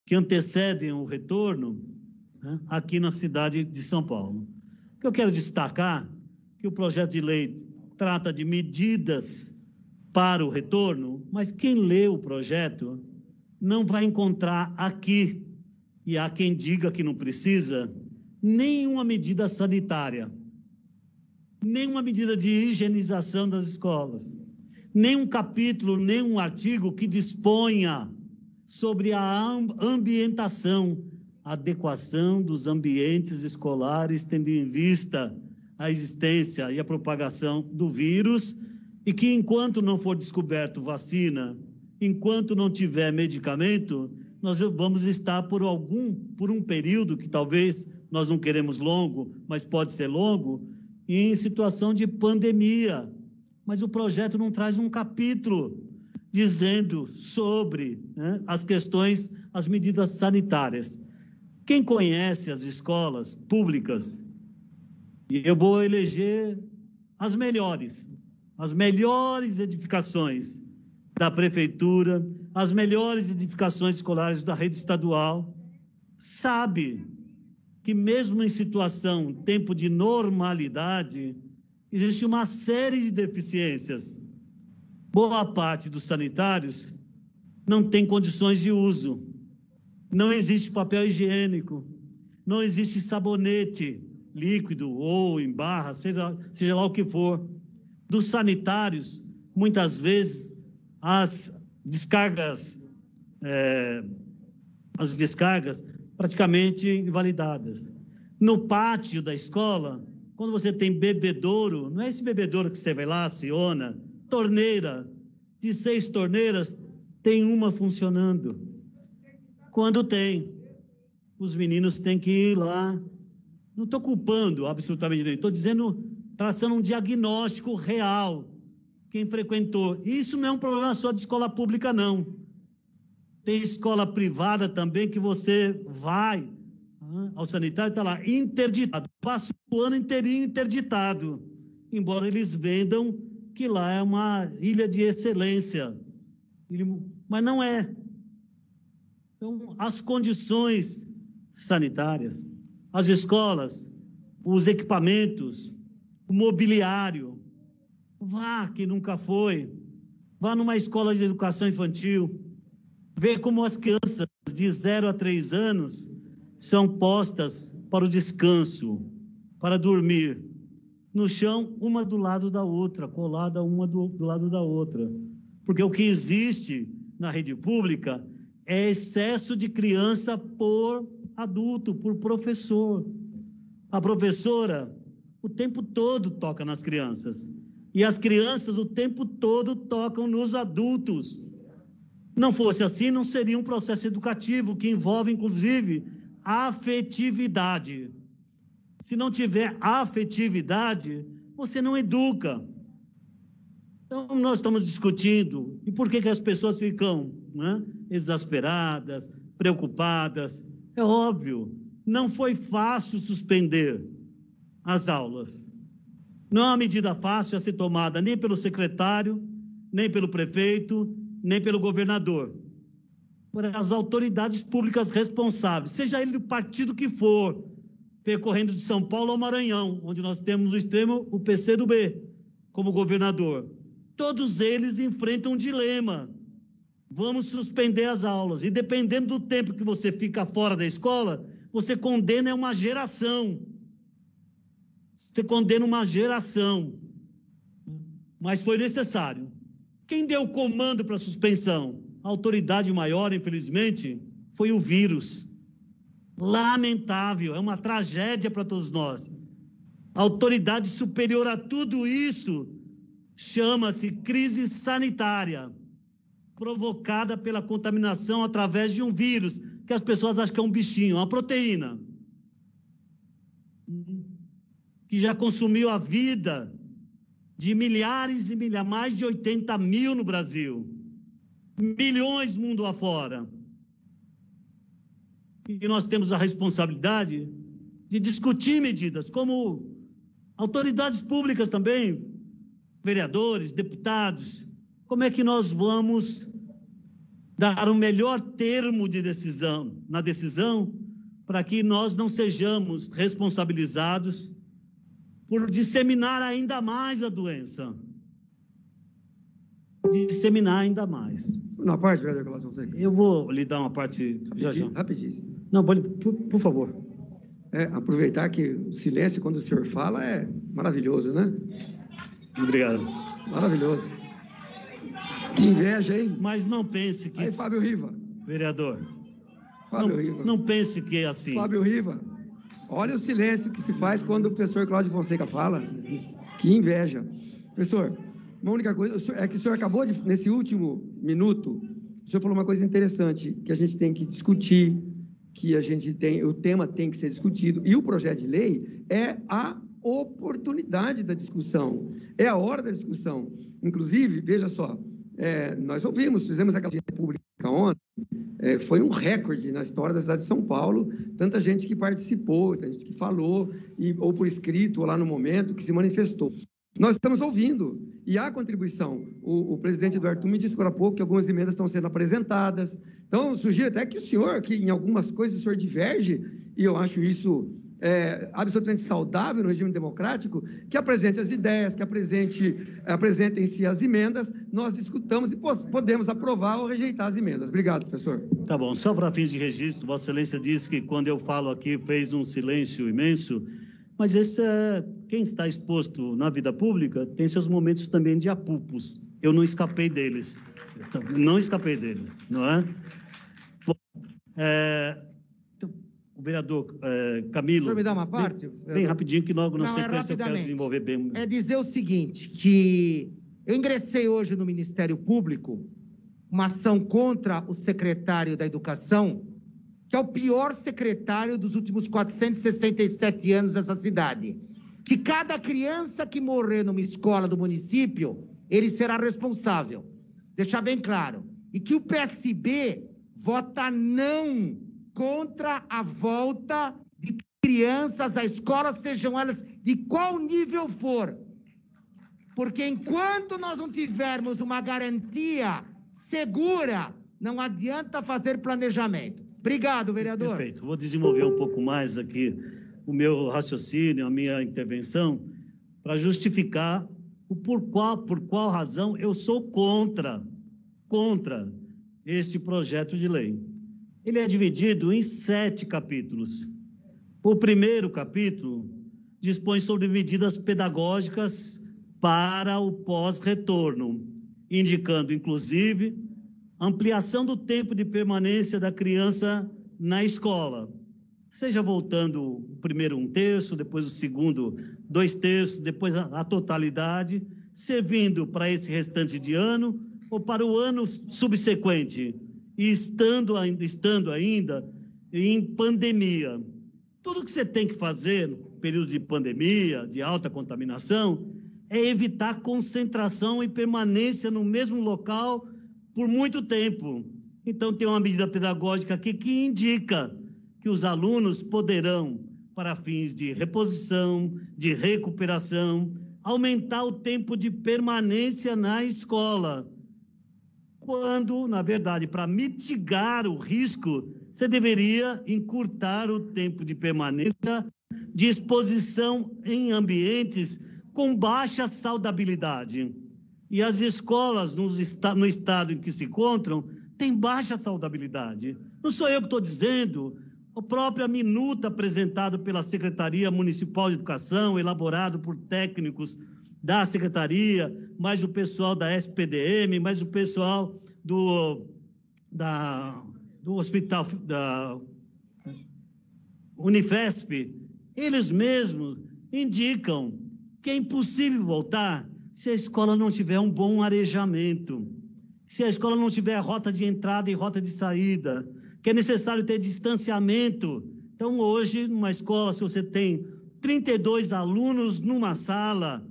que antecedem o retorno, né, aqui na cidade de São Paulo. O que eu quero destacar é que o projeto de lei trata de medidas para o retorno, mas quem lê o projeto não vai encontrar aqui, e há quem diga que não precisa, nenhuma medida sanitária, nenhuma medida de higienização das escolas, nenhum capítulo, nenhum artigo que disponha sobre a ambientação, a adequação dos ambientes escolares, tendo em vista a existência e a propagação do vírus, e que enquanto não for descoberto vacina, enquanto não tiver medicamento, nós vamos estar por um período que talvez nós não queremos longo, mas pode ser longo, em situação de pandemia. Mas o projeto não traz um capítulo dizendo sobre, né, as questões, as medidas sanitárias. Quem conhece as escolas públicas, e eu vou eleger as melhores edificações da prefeitura, as melhores edificações escolares da rede estadual, sabe que mesmo em situação, tempo de normalidade, existe uma série de deficiências. Boa parte dos sanitários não tem condições de uso, não existe papel higiênico, não existe sabonete líquido ou em barra, seja lá o que for. Dos sanitários, muitas vezes, as descargas praticamente invalidadas. No pátio da escola, quando você tem bebedouro, não é esse bebedouro que você vai lá, aciona, torneira, de 6 torneiras, tem uma funcionando. Quando tem, os meninos têm que ir lá. Não estou culpando absolutamente ninguém, estou dizendo, traçando um diagnóstico real. Quem frequentou. Isso não é um problema só de escola pública, não. Tem escola privada também que você vai ao sanitário e está lá interditado. Passa o ano inteirinho interditado, embora eles vendam que lá é uma ilha de excelência. Mas não é. Então, as condições sanitárias, as escolas, os equipamentos, o mobiliário. Vá, que nunca foi. Vá numa escola de educação infantil. Vê como as crianças de 0 a 3 anos são postas para o descanso, para dormir. No chão, uma do lado da outra, colada uma do lado da outra. Porque o que existe na rede pública é excesso de criança por adulto, por professor. A professora, o tempo todo, toca nas crianças. E as crianças, o tempo todo, tocam nos adultos. Não fosse assim, não seria um processo educativo que envolve, inclusive, afetividade. Se não tiver afetividade, você não educa. Então, nós estamos discutindo. E por que as pessoas ficam, né, exasperadas, preocupadas? É óbvio, não foi fácil suspender as aulas. Não é uma medida fácil a ser tomada nem pelo secretário, nem pelo prefeito, nem pelo governador. Por as autoridades públicas responsáveis, seja ele do partido que for, percorrendo de São Paulo ao Maranhão, onde nós temos no extremo o PCdoB como governador. Todos eles enfrentam um dilema. Vamos suspender as aulas. E dependendo do tempo que você fica fora da escola, você condena uma geração. Você condena uma geração. Mas foi necessário. Quem deu o comando para a suspensão? A autoridade maior, infelizmente, foi o vírus. Lamentável, é uma tragédia para todos nós. A autoridade superior a tudo isso chama-se crise sanitária, provocada pela contaminação através de um vírus, que as pessoas acham que é um bichinho, uma proteína, que já consumiu a vida de milhares e milhares, mais de 80 mil no Brasil, milhões mundo afora. E nós temos a responsabilidade de discutir medidas, como autoridades públicas também, vereadores, deputados, como é que nós vamos dar o melhor termo de decisão, na decisão, para que nós não sejamos responsabilizados por disseminar ainda mais a doença. Disseminar ainda mais. Na parte, vereador Cláudio Fonseca. Eu vou lhe dar uma parte já. Rapidíssimo. Não, por favor. Aproveitar que o silêncio, quando o senhor fala, é maravilhoso, né? Obrigado. Maravilhoso. Que inveja, hein? Mas não pense que... Aí, Fábio Riva. Vereador. Fábio Riva. Não pense que é assim. Fábio Riva. Olha o silêncio que se faz quando o professor Cláudio Fonseca fala. Que inveja. Professor, uma única coisa é que o senhor acabou de, nesse último minuto, o senhor falou uma coisa interessante, que a gente tem que discutir, o tema tem que ser discutido, e o projeto de lei é a oportunidade da discussão, é a hora da discussão. Inclusive, veja só, nós fizemos aquela audiência pública ontem, foi um recorde na história da cidade de São Paulo, tanta gente que participou, tanta gente que falou, ou por escrito, ou lá no momento, que se manifestou. Nós estamos ouvindo, e há contribuição. O presidente Eduardo Tumi disse agora há pouco que algumas emendas estão sendo apresentadas. Então, sugiro até que o senhor, que em algumas coisas o senhor diverge, e eu acho isso absolutamente saudável no regime democrático, que apresente as ideias, que apresentem-se as emendas, nós discutamos e podemos aprovar ou rejeitar as emendas. Obrigado, professor. Tá bom. Só para fins de registro, Vossa Excelência disse que quando eu falo aqui fez um silêncio imenso, mas quem está exposto na vida pública tem seus momentos também de apupos. Eu não escapei deles. Não é? Bom, o vereador Camilo... O senhor me dá uma parte? Bem rapidinho, que logo na sequência eu quero desenvolver bem... É dizer o seguinte, que eu ingressei hoje no Ministério Público uma ação contra o secretário da Educação, que é o pior secretário dos últimos 467 anos dessa cidade. Que cada criança que morrer numa escola do município, ele será responsável. Deixar bem claro. E que o PSB vota não contra a volta de crianças à escola, sejam elas de qual nível for. Porque enquanto nós não tivermos uma garantia segura, não adianta fazer planejamento. Obrigado, vereador. Perfeito. Vou desenvolver um pouco mais aqui o meu raciocínio, a minha intervenção, para justificar por qual razão eu sou contra este projeto de lei. Ele é dividido em 7 capítulos. O primeiro capítulo dispõe sobre medidas pedagógicas para o pós-retorno, indicando, inclusive, ampliação do tempo de permanência da criança na escola, seja voltando o primeiro 1/3, depois o segundo 2/3, depois a totalidade, servindo para esse restante de ano ou para o ano subsequente, e estando ainda em pandemia. Tudo que você tem que fazer no período de pandemia, de alta contaminação, é evitar concentração e permanência no mesmo local por muito tempo. Então, tem uma medida pedagógica aqui que indica que os alunos poderão, para fins de reposição, de recuperação, aumentar o tempo de permanência na escola. Quando, na verdade, para mitigar o risco, você deveria encurtar o tempo de permanência de exposição em ambientes com baixa saudabilidade. E as escolas, no estado em que se encontram, têm baixa saudabilidade. Não sou eu que estou dizendo, a própria minuta apresentada pela Secretaria Municipal de Educação, elaborado por técnicos da Secretaria, mais o pessoal da SPDM, mais o pessoal do Hospital da Unifesp, eles mesmos indicam que é impossível voltar se a escola não tiver um bom arejamento, se a escola não tiver rota de entrada e rota de saída, que é necessário ter distanciamento. Então, hoje, numa escola, se você tem 32 alunos numa sala,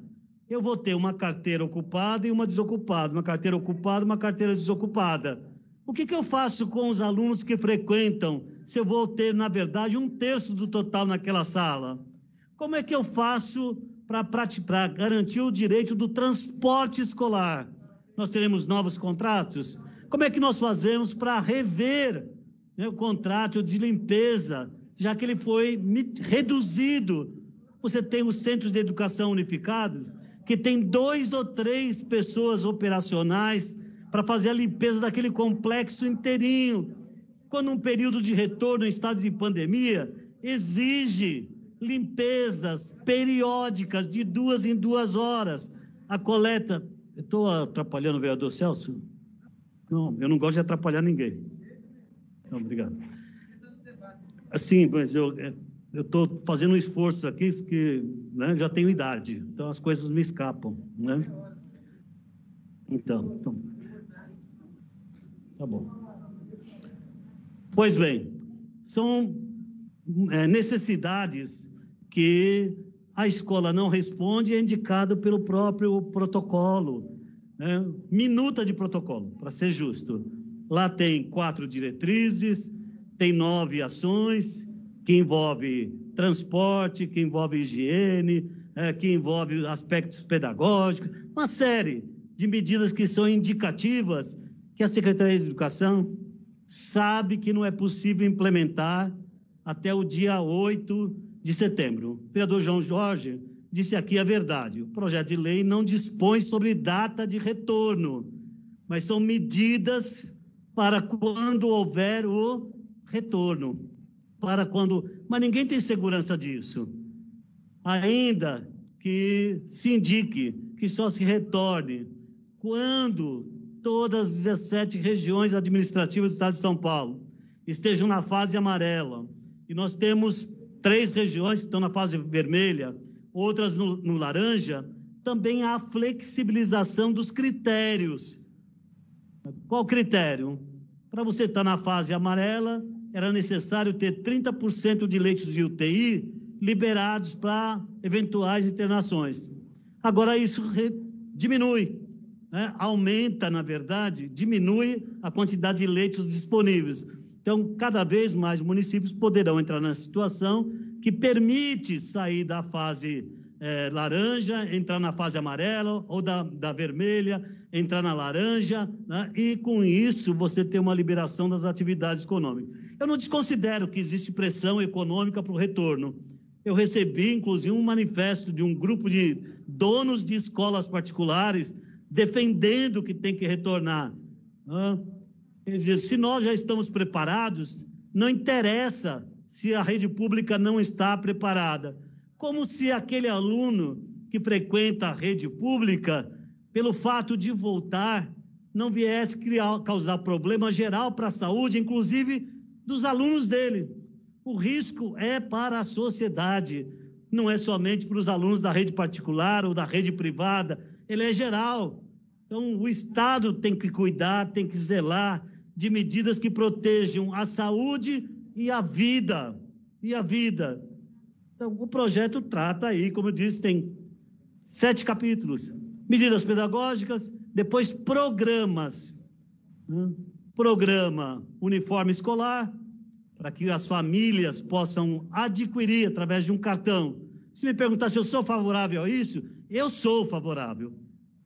eu vou ter uma carteira ocupada e uma desocupada, uma carteira ocupada e uma carteira desocupada. O que eu faço com os alunos que frequentam, se eu vou ter, na verdade, 1/3 do total naquela sala? Como é que eu faço para garantir o direito do transporte escolar? Nós teremos novos contratos? Como é que nós fazemos para rever, né, o contrato de limpeza, já que ele foi reduzido? Você tem os centros de educação unificados, que tem 2 ou 3 pessoas operacionais para fazer a limpeza daquele complexo inteirinho. Quando um período de retorno em estado de pandemia exige limpezas periódicas de 2 em 2 horas. A coleta... Eu estou atrapalhando o vereador Celso? Não, eu não gosto de atrapalhar ninguém. Não, obrigado. Assim, mas eu estou fazendo um esforço aqui, que, né, já tenho idade, então as coisas me escapam, né? Então, tá bom. Pois bem, são necessidades que a escola não responde, é indicado pelo próprio protocolo, né? Minuta de protocolo, para ser justo. Lá tem 4 diretrizes, tem 9 ações, que envolve transporte, que envolve higiene, que envolve aspectos pedagógicos, uma série de medidas que são indicativas que a Secretaria de Educação sabe que não é possível implementar até o dia 8 de setembro. O vereador João Jorge disse aqui a verdade. O projeto de lei não dispõe sobre data de retorno, mas são medidas para quando houver o retorno. Mas ninguém tem segurança disso. Ainda que se indique que só se retorne quando todas as 17 regiões administrativas do Estado de São Paulo estejam na fase amarela. E nós temos 3 regiões que estão na fase vermelha, outras no laranja. Também há flexibilização dos critérios. Qual critério? Para você estar na fase amarela, era necessário ter 30% de leitos de UTI liberados para eventuais internações. Agora isso diminui, né? Aumenta, na verdade, diminui a quantidade de leitos disponíveis. Então, cada vez mais municípios poderão entrar nessa situação que permite sair da fase laranja, entrar na fase amarela, ou da vermelha, entrar na laranja, né? E com isso você tem uma liberação das atividades econômicas. Eu não desconsidero que existe pressão econômica para o retorno. Eu recebi, inclusive, um manifesto de um grupo de donos de escolas particulares defendendo que tem que retornar. Eles dizem, se nós já estamos preparados, não interessa se a rede pública não está preparada. Como se aquele aluno que frequenta a rede pública, pelo fato de voltar, não viesse causar problema geral para a saúde, inclusive dos alunos dele. O risco é para a sociedade, não é somente para os alunos da rede particular ou da rede privada, ele é geral. Então, o Estado tem que cuidar, tem que zelar de medidas que protejam a saúde e a vida. Então, o projeto trata aí, como eu disse, tem 7 capítulos. Medidas pedagógicas, depois programas. Programa uniforme escolar, para que as famílias possam adquirir através de um cartão. Se me perguntar se eu sou favorável a isso, eu sou favorável.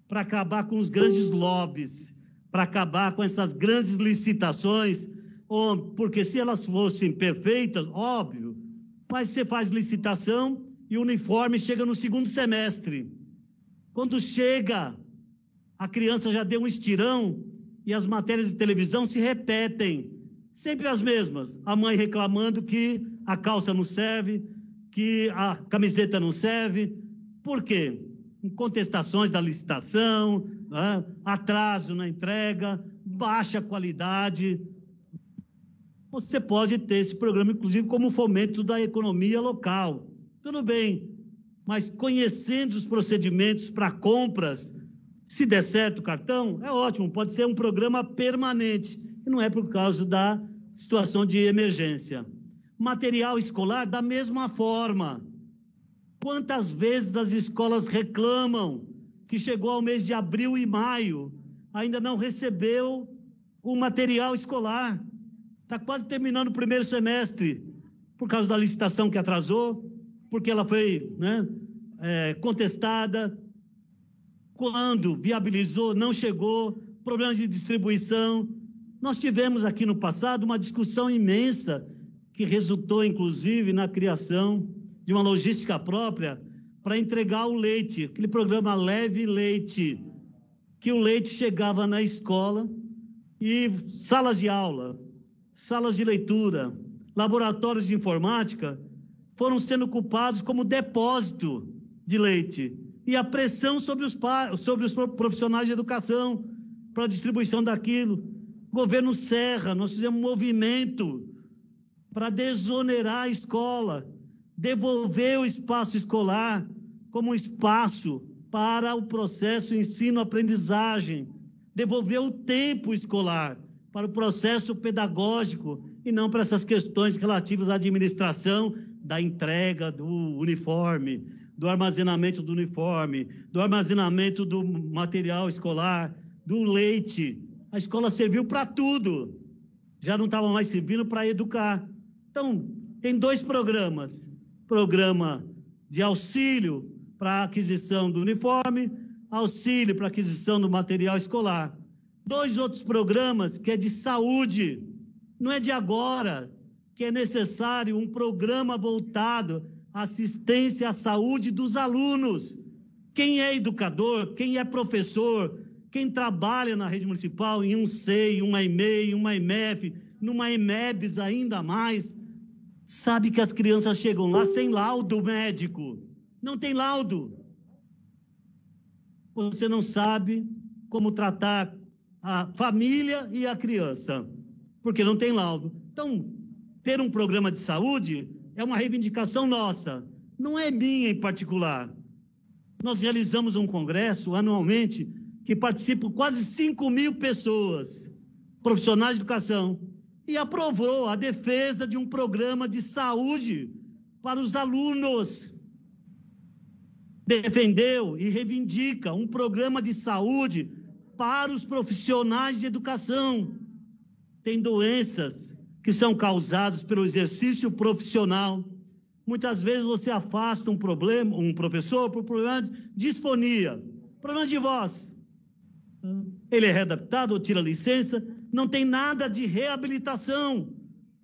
Para acabar com os grandes lobbies, para acabar com essas grandes licitações, porque se elas fossem perfeitas, óbvio, mas você faz licitação e o uniforme chega no 2º semestre. Quando chega, a criança já deu um estirão e as matérias de televisão se repetem, sempre as mesmas. A mãe reclamando que a calça não serve, que a camiseta não serve. Por quê? Contestações da licitação, atraso na entrega, baixa qualidade. Você pode ter esse programa, inclusive, como fomento da economia local. Tudo bem, mas conhecendo os procedimentos para compras, se der certo o cartão, é ótimo, pode ser um programa permanente, e não é por causa da situação de emergência. Material escolar, da mesma forma. Quantas vezes as escolas reclamam que chegou ao mês de abril e maio, ainda não recebeu o material escolar? Está quase terminando o 1º semestre, por causa da licitação que atrasou, porque ela foi contestada. Quando viabilizou, não chegou, problemas de distribuição. Nós tivemos aqui no passado uma discussão imensa que resultou, inclusive, na criação de uma logística própria para entregar o leite, aquele programa Leve Leite, que o leite chegava na escola e salas de aula, salas de leitura, laboratórios de informática foram sendo ocupados como depósito de leite. E a pressão sobre os profissionais de educação para a distribuição daquilo. Governo Serra, nós fizemos um movimento para desonerar a escola, devolver o espaço escolar como um espaço para o processo ensino-aprendizagem, devolver o tempo escolar para o processo pedagógico e não para essas questões relativas à administração da entrega do uniforme, do armazenamento do uniforme, do armazenamento do material escolar, do leite. A escola serviu para tudo, já não estava mais servindo para educar. Então, tem 2 programas, programa de auxílio para a aquisição do uniforme, auxílio para a aquisição do material escolar. 2 outros programas que é de saúde, não é de agora, que é necessário um programa voltado à assistência à saúde dos alunos. Quem é educador, quem é professor, quem trabalha na rede municipal, em um SEI, uma EMEI, uma EMEF, numa EMEBS ainda mais, sabe que as crianças chegam lá sem laudo médico. Não tem laudo. Você não sabe como tratar a família e a criança, porque não tem laudo. Então, ter um programa de saúde é uma reivindicação nossa, não é minha em particular. Nós realizamos um congresso anualmente que participam quase 5.000 pessoas, profissionais de educação, e aprovou a defesa de um programa de saúde para os alunos. Defendeu e reivindica um programa de saúde para os profissionais de educação. Tem doenças que são causadas pelo exercício profissional. Muitas vezes você afasta um professor por problema de disfonia, problema de voz. Ele é readaptado ou tira licença, não tem nada de reabilitação.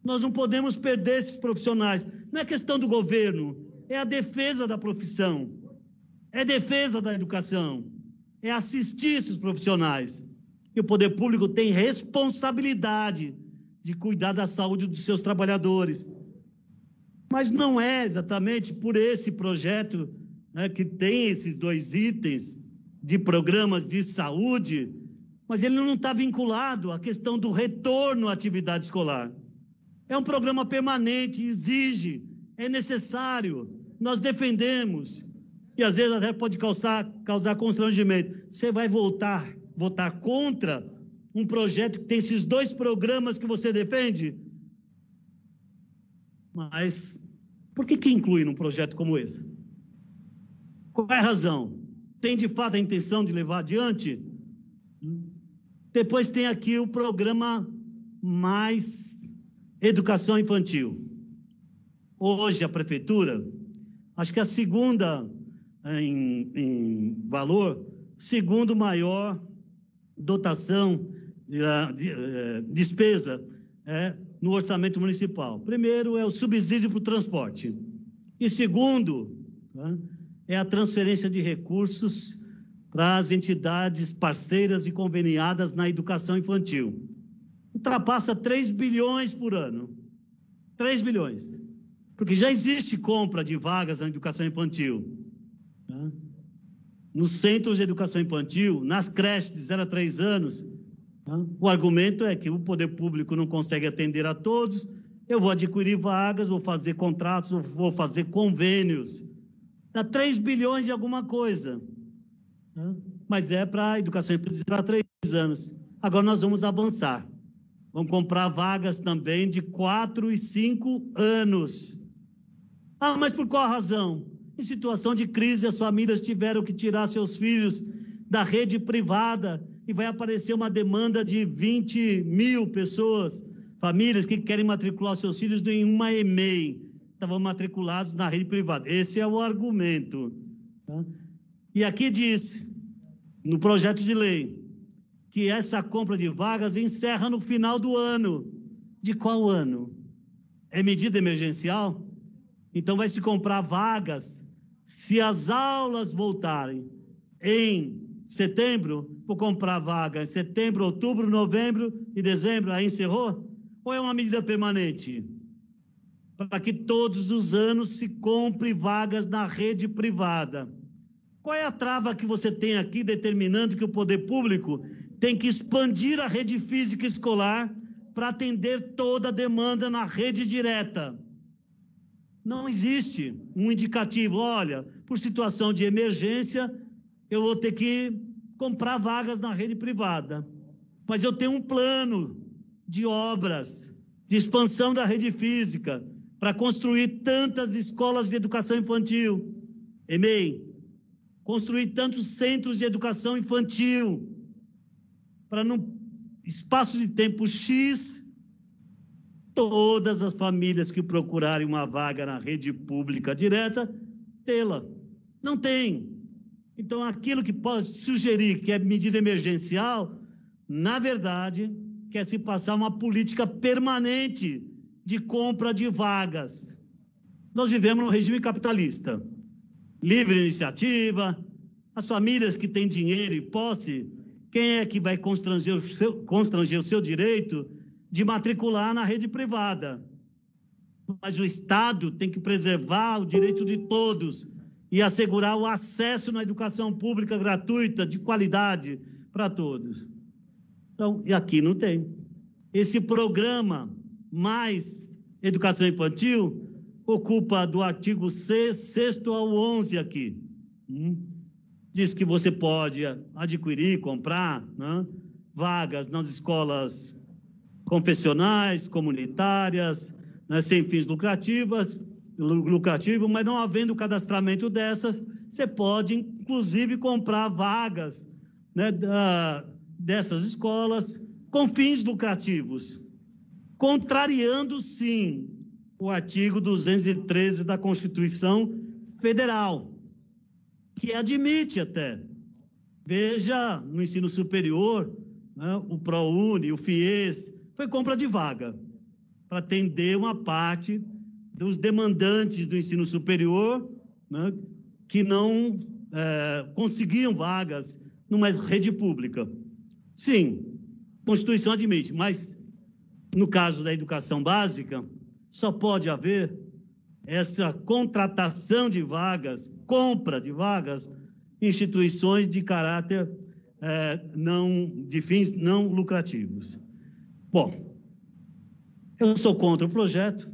Nós não podemos perder esses profissionais. Não é questão do governo, é a defesa da profissão, é defesa da educação, é assistir esses profissionais. E o poder público tem responsabilidade de cuidar da saúde dos seus trabalhadores. Mas não é exatamente por esse projeto, né, que tem esses 2 itens de programas de saúde, mas ele não está vinculado à questão do retorno à atividade escolar. É um programa permanente, exige, é necessário, nós defendemos, e às vezes até pode causar constrangimento. Você vai votar contra um projeto que tem esses 2 programas que você defende? Mas por que inclui num projeto como esse? Qual é a razão? Tem de fato a intenção de levar adiante? Depois tem aqui o programa Mais Educação Infantil. Hoje a prefeitura, acho que a segunda em valor, segundo maior dotação, despesa no orçamento municipal. Primeiro é o subsídio para o transporte. E segundo, é a transferência de recursos para as entidades parceiras e conveniadas na educação infantil. Ultrapassa 3 bilhões por ano. 3 bilhões. Porque já existe compra de vagas na educação infantil. Nos centros de educação infantil, nas creches de 0 a 3 anos, o argumento é que o poder público não consegue atender a todos, eu vou adquirir vagas, vou fazer contratos, vou fazer convênios. Dá 3 bilhões de alguma coisa. Mas é para a educação infantil de 0 a 3 anos. Agora nós vamos avançar. Vamos comprar vagas também de 4 e 5 anos. Mas por qual razão? Em situação de crise, as famílias tiveram que tirar seus filhos da rede privada e vai aparecer uma demanda de 20.000 pessoas, famílias que querem matricular seus filhos em uma EMEI, estavam matriculados na rede privada. Esse é o argumento. E aqui diz, no projeto de lei, que essa compra de vagas encerra no final do ano. De qual ano? É medida emergencial? Então vai se comprar vagas. Se as aulas voltarem em setembro, vou comprar vaga em setembro, outubro, novembro e dezembro, aí encerrou? Ou é uma medida permanente? Para que todos os anos se compre vagas na rede privada. Qual é a trava que você tem aqui determinando que o poder público tem que expandir a rede física escolar para atender toda a demanda na rede direta? Não existe um indicativo. Olha, por situação de emergência, eu vou ter que comprar vagas na rede privada. Mas eu tenho um plano de obras, de expansão da rede física, para construir tantas escolas de educação infantil. EMEI, construir tantos centros de educação infantil, para num espaço de tempo X, todas as famílias que procurarem uma vaga na rede pública direta, tê-la. Não tem. Então, aquilo que pode sugerir que é medida emergencial, na verdade, quer se passar uma política permanente de compra de vagas. Nós vivemos num regime capitalista. Livre iniciativa, as famílias que têm dinheiro e posse, quem é que vai constranger o seu direito de matricular na rede privada? Mas o Estado tem que preservar o direito de todos e assegurar o acesso na educação pública gratuita, de qualidade, para todos. Então, e aqui não tem. Esse programa mais educação infantil ocupa do artigo 6º ao 11 aqui. Diz que você pode adquirir, comprar, né, vagas nas escolas confessionais, comunitárias, né, sem fins lucrativos, mas não havendo cadastramento dessas, você pode, inclusive, comprar vagas, né, dessas escolas com fins lucrativos, contrariando, sim, o artigo 213 da Constituição Federal, que admite até. Veja, no ensino superior, né, o ProUni, o FIES, foi compra de vaga, para atender uma parte dos demandantes do ensino superior, né, que não conseguiam vagas numa rede pública. Sim, a Constituição admite, mas no caso da educação básica, só pode haver essa contratação de vagas, compra de vagas, em instituições de caráter de fins não lucrativos. Bom, eu sou contra o projeto,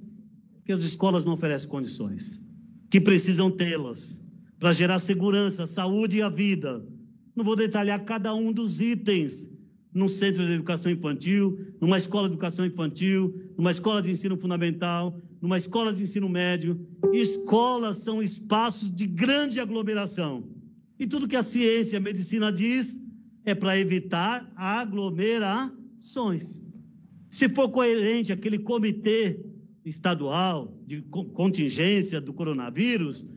porque as escolas não oferecem condições, que precisam tê-las, para gerar segurança, saúde e a vida. Não vou detalhar cada um dos itens num centro de educação infantil, numa escola de educação infantil, numa escola de ensino fundamental, numa escola de ensino médio. Escolas são espaços de grande aglomeração. E tudo que a ciência e a medicina diz é para evitar aglomerações. Se for coerente aquele comitê estadual de contingência do coronavírus,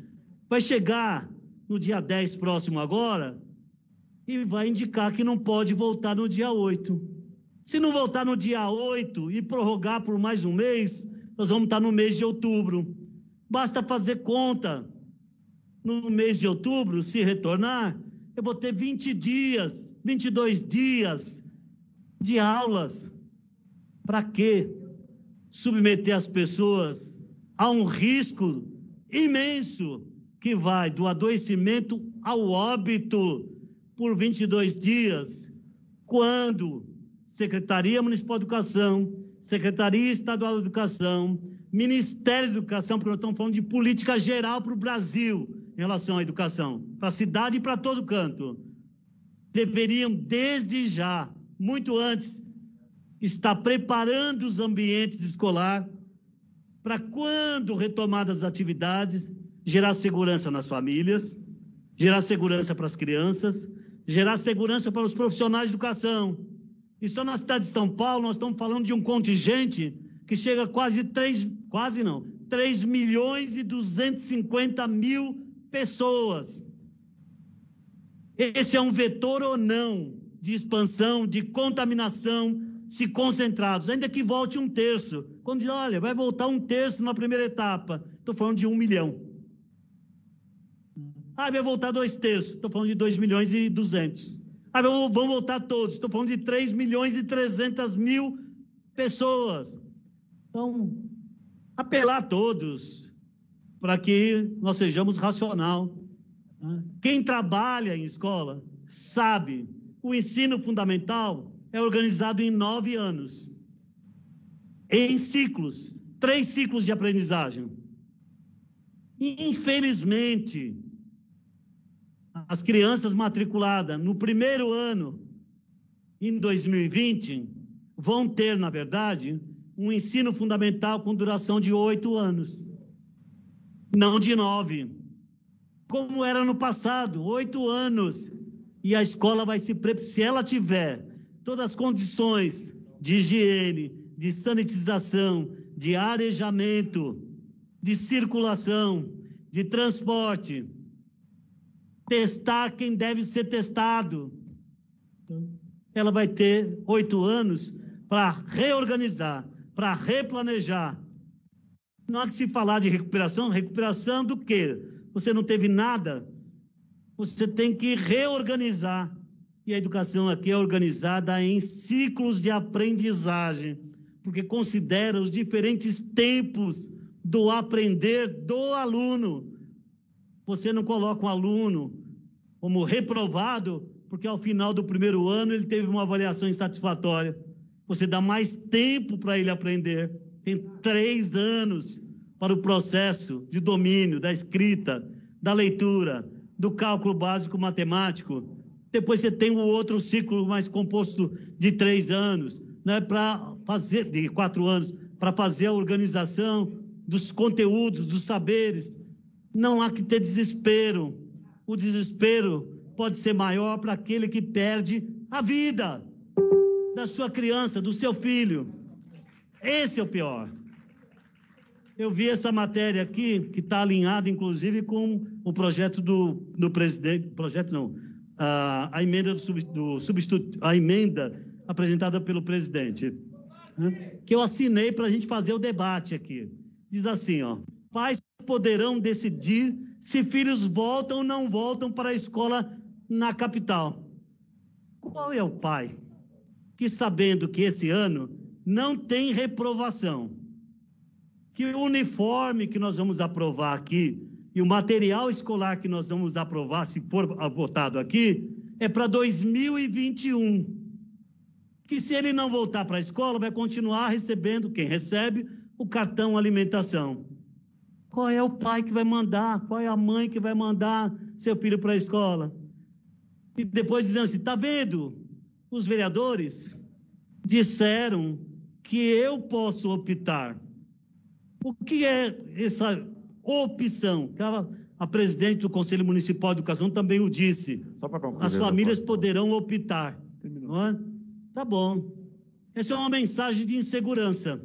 vai chegar no dia 10 próximo agora e vai indicar que não pode voltar no dia 8. Se não voltar no dia 8 e prorrogar por mais um mês, nós vamos estar no mês de outubro. Basta fazer conta. No mês de outubro, se retornar, eu vou ter 20 dias, 22 dias de aulas. Para quê? Submeter as pessoas a um risco imenso que vai do adoecimento ao óbito por 22 dias, quando Secretaria Municipal de Educação, Secretaria Estadual de Educação, Ministério da Educação, porque nós estamos falando de política geral para o Brasil em relação à educação, para a cidade e para todo canto, deveriam desde já, muito antes, estar preparando os ambientes escolares para, quando retomadas as atividades, gerar segurança nas famílias, gerar segurança para as crianças, gerar segurança para os profissionais de educação. E só na cidade de São Paulo nós estamos falando de um contingente que chega a 3.250.000 pessoas. Esse é um vetor ou não de expansão, de contaminação, se concentrados, ainda que volte 1/3. Quando diz, olha, vai voltar 1/3 na primeira etapa, estou falando de 1 milhão. Ah, vai voltar 2/3, estou falando de 2.200.000. Ah, vão voltar todos, estou falando de 3.300.000 pessoas. Então, apelar a todos para que nós sejamos racional. Quem trabalha em escola sabe, o ensino fundamental é organizado em 9 anos, em ciclos, 3 ciclos de aprendizagem. E, infelizmente, as crianças matriculadas no primeiro ano, em 2020, vão ter, na verdade, um ensino fundamental com duração de 8 anos, não de 9, como era no passado, 8 anos. E a escola vai se ela tiver todas as condições de higiene, de sanitização, de arejamento, de circulação, de transporte, testar quem deve ser testado. Ela vai ter 8 anos para reorganizar, para replanejar. Na hora que se falar de recuperação, recuperação do quê? Você não teve nada, você tem que reorganizar. E a educação aqui é organizada em ciclos de aprendizagem, porque considera os diferentes tempos do aprender do aluno. Você não coloca um aluno como reprovado, porque ao final do primeiro ano ele teve uma avaliação insatisfatória. Você dá mais tempo para ele aprender. Tem 3 anos para o processo de domínio da escrita, da leitura, do cálculo básico matemático. Depois você tem o outro ciclo mais composto de 3 anos, né, para fazer, de 4 anos, para fazer a organização dos conteúdos, dos saberes. Não há que ter desespero. O desespero pode ser maior para aquele que perde a vida da sua criança, do seu filho. Esse é o pior. Eu vi essa matéria aqui, que está alinhada, inclusive, com o projeto do presidente, projeto não, a emenda do substituto, a emenda apresentada pelo presidente, né, que eu assinei para a gente fazer o debate aqui. Diz assim, ó, pais poderão decidir se filhos voltam ou não voltam para a escola na capital. Qual é o pai que, sabendo que esse ano não tem reprovação, que o uniforme que nós vamos aprovar aqui e o material escolar que nós vamos aprovar, se for votado aqui, é para 2021, que se ele não voltar para a escola, vai continuar recebendo, quem recebe, o cartão alimentação. Qual é o pai que vai mandar? Qual é a mãe que vai mandar seu filho para a escola? E depois dizendo assim, está vendo? Os vereadores disseram que eu posso optar. O que é essa opção? A presidente do Conselho Municipal de Educação também o disse. Só para concluir, as famílias poderão optar. Não é? Tá bom. Essa é uma mensagem de insegurança.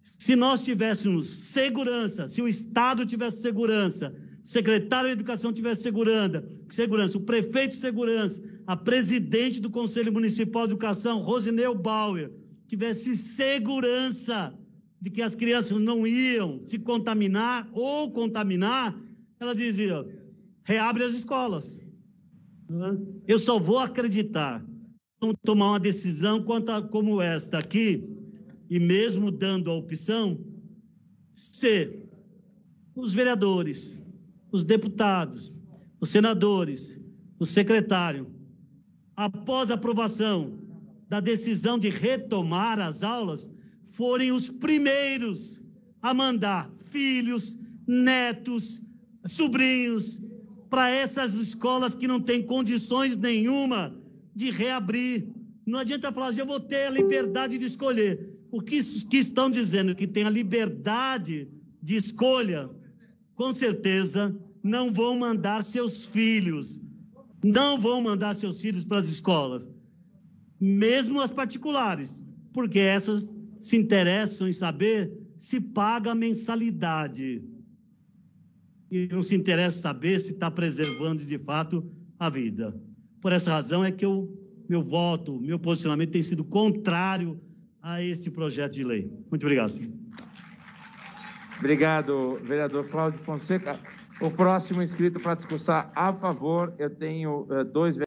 Se nós tivéssemos segurança, se o Estado tivesse segurança, o secretário de Educação tivesse segurança, o prefeito de segurança, a presidente do Conselho Municipal de Educação, Rosineu Bauer, tivesse segurança de que as crianças não iam se contaminar ou contaminar, ela dizia, reabre as escolas. Eu só vou acreditar, tomar uma decisão como esta aqui, e mesmo dando a opção, se os vereadores, os deputados, os senadores, o secretário, após a aprovação da decisão de retomar as aulas, forem os primeiros a mandar filhos, netos, sobrinhos para essas escolas que não têm condições nenhuma de reabrir. Não adianta falar, eu vou ter a liberdade de escolher. O que estão dizendo que tem a liberdade de escolha, com certeza não vão mandar seus filhos, para as escolas, mesmo as particulares, porque essas se interessam em saber se paga a mensalidade e não se interessa saber se está preservando de fato a vida. Por essa razão é que eu meu voto, meu posicionamento tem sido contrário a este projeto de lei. Muito obrigado, senhor. Obrigado, vereador Cláudio Fonseca. O próximo inscrito para discursar a favor, eu tenho dois vereadores.